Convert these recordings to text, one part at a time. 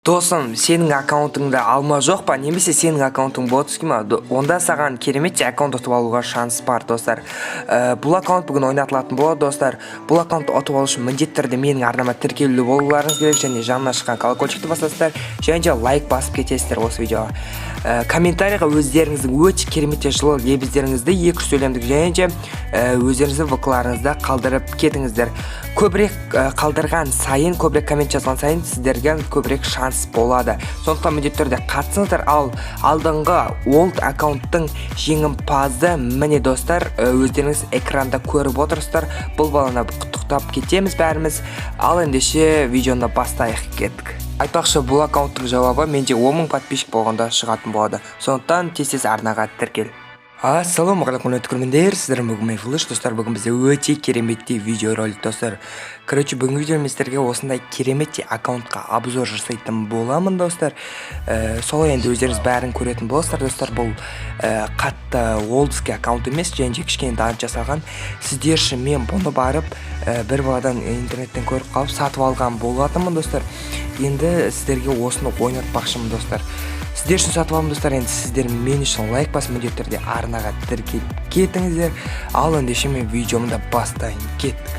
Досым, сенің аккаунтыңда алма жоқ па, немесе сенің аккаунтың ботский ма? Онда саған керемет аккаунт ұтып алуға шанс бар, достар. Бұл аккаунт бүгін ойнатылатын болады, достар. Бұл аккаунтты ұтып алу үшін міндетті түрде менің арнама тіркелулі болуларыңыз керек, және жанына шыққан колокольчикті басасыздар, және де лайк басып кетесіздер осы видеоға. Комментарийға өздеріңіздің өте керемет жылы лебіздеріңізді, екі сөйлемдік және де өздеріңіздің вкларыңызды қалдырып кетіңіздер. Көбірек қалдырған сайын, көбірек коммент жазған сайын сіздерге көбірек шанс болады. Сондықтан міндетті түрде қатысыңыздар. Ал алдыңғы олд аккаунттың жеңімпазы міне, достар, өздеріңіз экранда көріп отырсыздар. Бұл баланы құттықтап кетеміз бәріміз. Ал ендеше видеоны бастайық, кеттік. Айтпақшы, бұл аккаунттың жауабы менде 10 000 подписчик болғанда шығатын болады. Сондықтан тез арнаға тіркел. Ассалаумағалейкум көрермендер, сіздер бүгін Флэш, достар. Бүгін бізде өте кереметті видео ролик, достар. Короче, бүгінгі видео сіздерге осындай кереметті аккаунтқа обзор жасайтын боламын, достар. Солай енді өздеріңіз бәрін көретін боласыздар, достар. Бұл қатты олдский аккаунт емес, және де кішкене данып жасалған. Сіздер үшін мен бұны барып бір баладан интернеттен көріп қалып сатып алған болатынмын, достар. Енді сіздерге осыны ойнатпақшымын, достар. Сіздер үшін сатып аламын, достар. Енді сіздер мен үшін лайк басып, міндетті түрде арнаға тіркеліп кетіңіздер. Ал ендеше мен видеомды бастайын, кеттік.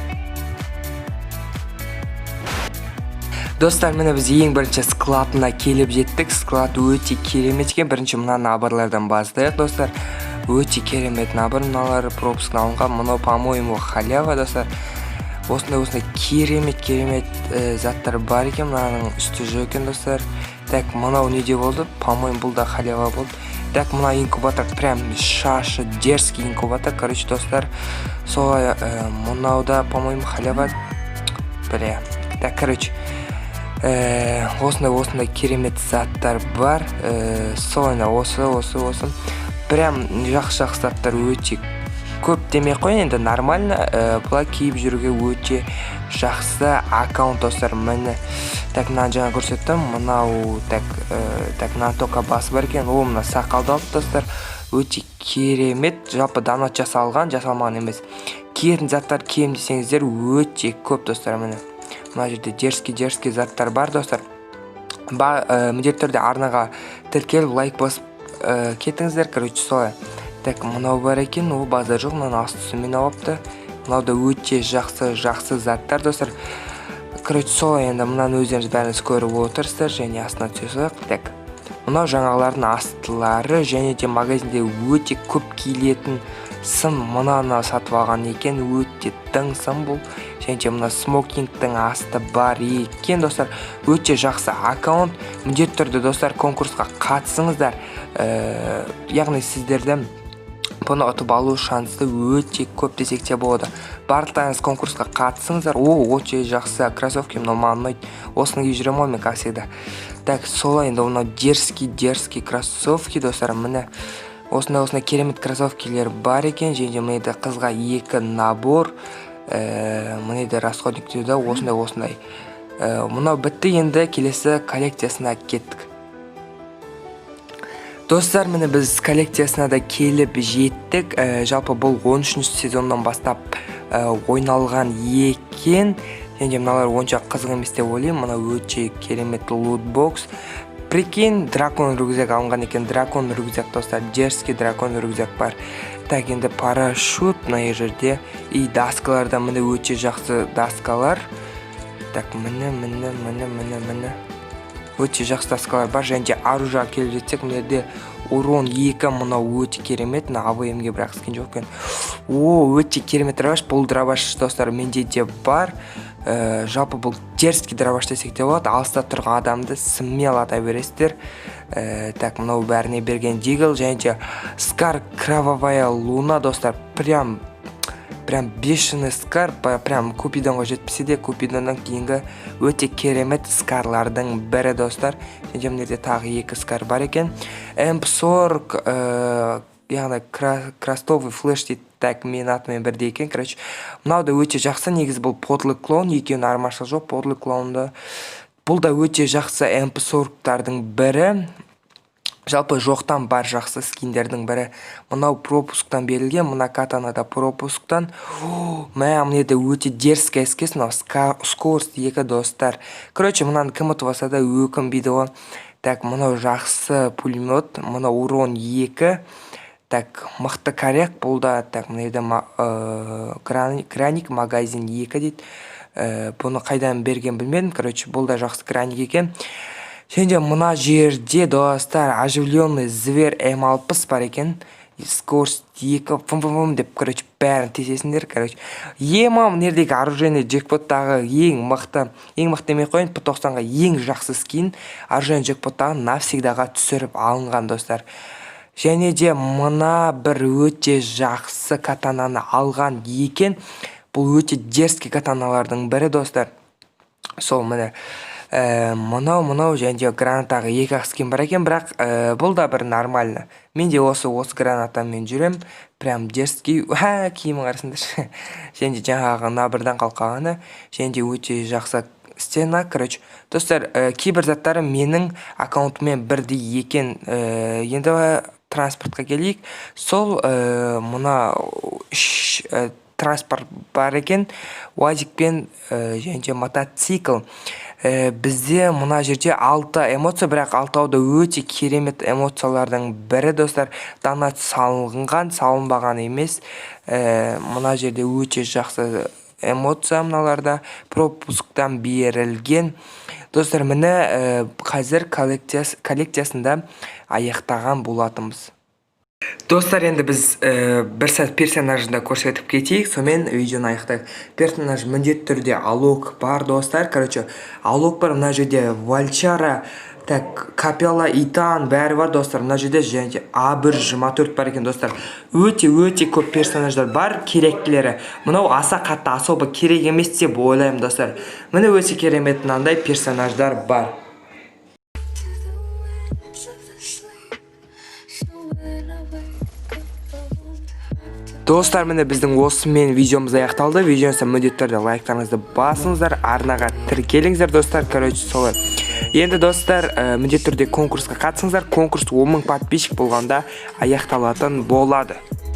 Достар, міне біз ең бірінші складына келіп жеттік. Склад өте керемет екен. Бірінші мына набырлардан бастайық, достар. Өте керемет набыр, мыналар пропуск алынған. Мынау, по-моему, халява, достар. Осындай керемет заттар бар екен. Мынаның үсті жоқ екен, достар. Так, мынау неде болды? По-моему, бұл да халява болды. Так, мына инкубатор прям шашы дерзкий инкубатор. Короче, достар, солай мынауда, по-моему, халява. Бля. Так, короче, осындай керемет заттар бар. Солайна осы. Прям жақсы заттар өте көп демей қойын, енді нормально. Бұла кейіп жүруге өте жақсы аккаунт, достар. Міне, так, мына жаңа көрсеттім. Мынау, так, мына тоқа басы бар екен. Ол мына сақалды алып, достар. Өте керемет. Жалпы донат жасалмаған емес. Киетін заттар кием десеңіздер өте көп, достар. Міне, мына жерде дерзкий заттар бар, достар. Міндетті түрде арнаға тіркеліп лайк басып кетіңіздер. Короче, солай. Так, мынау бар екен, ол базар жоқ, мынаны астысымен алыпты. Мынау да өте жақсы заттар, достар. Короче, солай, енді мынаны өздеріңіз бәріңіз көріп отырсыздар, және астына түсесіз. Так, мынау жаңалардың астылары, және де магазинде өте көп киілетін сым. Мынаны сатып алған екен, өте тың сым бұл. Және де мына смокингтің асты бар екен, достар. Өте жақсы аккаунт. Міндетті түрде, достар, конкурсқа қатысыңыздар. Яғни сіздерді бұны ұтып алу шансы өте көп десек те болады. Барлықтарыңыз конкурсқа қатысыңыздар. Өте жақсы кроссовки, мынау маған ұнайды. Осыны киіп жүремін ғой мен касседа. Так, солай, енді мынау дерзкий кроссовки, достар. Міне осындай керемет кроссовкилер бар екен. Және де міне қызға 2 набор. Міне расходниктерді осындай. Мынау бітті, енді келесі коллекциясына кеттік. Достар, міне біз коллекциясына да келіп жеттік. Жалпы бұл 13-ші сезоннан бастап ойналған екен. Және мыналар онша қызық емес деп ойлаймын. Мына өте керемет лутбокс. Прикинь, дракон рюкзак алынған екен. Дракон рюкзак, достар, дерзкий дракон рюкзак бар. Так, енді парашют мына жерде. И даскаларда міне өте жақсы даскалар. Так, міне. Өте жақсы таскалар бар. Және де оружие келіп жетсек, міне урон 2, мынау өте керемет. Мына АВМ-ге бірақ скен жоқ екен. Өте керемет дробаш. Бұл дробаш, достар, менде де бар. Жалпы бұл дерзкий дробаш десек те болады. Алыста тұрған адамды смело ата бересіздер. Так, мынау бәріне берген дигл. Және де скар кровавая луна, достар. Прям бешеный скар, прям Купидонға жетпесе де Купидоннан кейінгі өте керемет скарлардың бірі, достар. Және мынерде тағы 2 скар бар екен. MP40, яғни крастовый флеш дейді. Так, мен атымен бірде екен. Короче, мынау да өте жақсы. Негіз бұл подлый клоун, екеуін армашылық жоқ. Подлый клоунды. Бұл да өте жақсы MP40-тардың бірі. Жалпы жоқтан бар жақсы скиндердің бірі мынау пропусктан берілген, мына катанада пропусктан. Мә, мынада өте дерзкая скес, мынау скорость 2 достар. Короче, мынаны кім ұтып да өкінбейді ғой. Так, мынау жақсы пулемет, мынау урон 2. Так, мықты коррект бұл да. Так, мынада краник магазин 2 дейді. Бұны қайдан берген білмедім. Короче, бұл да жақсы краник екен. Şimdi мына жерде достар оживленный зверь М60 бар екен. Скорость 2 фым деп, короче, бәрін тесесіңдер, короче. Емам нердегі оружейный джекпоттағы ең мықты демей қойын, P90-ға ең жақсы скин оружейный джекпоттағы навсегдаға түсіріп алынған достар. Және де мына бір өте жақсы катананы алған екен. Бұл өте дерзкий катаналардың бірі достар. Сол міне мынау және де гранатаға 2 скин бар екен, бірақ бұл да бір нормально. Мен де осы гранатамен жүрем, прям дерзкий. Киімі қарасыңдар. Және де жаңағы набырдан қалқағаны, және де өте жақсы стена. Короче, достар, кейбір заттары менің аккаунтымен бірдей екен. Енді транспортқа келейік. Сол мына транспорт бар екен, уазикпен және де мотоцикл. Бізде мына жерде 6 эмоция, бірақ 6-ау да өте керемет эмоциялардың бірі достар. Донат салынбаған емес. Мына жерде өте жақсы эмоция мыналарда пропусктан берілген. Достар, міне қазір коллекциясында аяқтаған болатымыз. Достар, енді біз бір сәт персонажында көрсетіп кетейік, сомен видеоны аяқтайық. Персонаж міндетті түрде алок бар достар. Короче, алок бар, мына жерде Вальчара, так, Капелла, Итан бәрі бар достар. Мына жерде және А124 бар екен достар. Өте көп персонаждар бар, керектілері. Мынау аса қатты особо керек емес деп ойлаймын достар. Міне өте керемет мынандай персонаждар бар. Достар, міне біздің осымен видеомыз аяқталды. Видеоны міндетті түрде лайктарыңызды басыңыздар, арнаға тіркеліңіздер достар. Короче, солай. Енді достар, міндетті түрде конкурсқа қатысыңыздар. Конкурс 10 000 подписчик болғанда аяқталатын болады.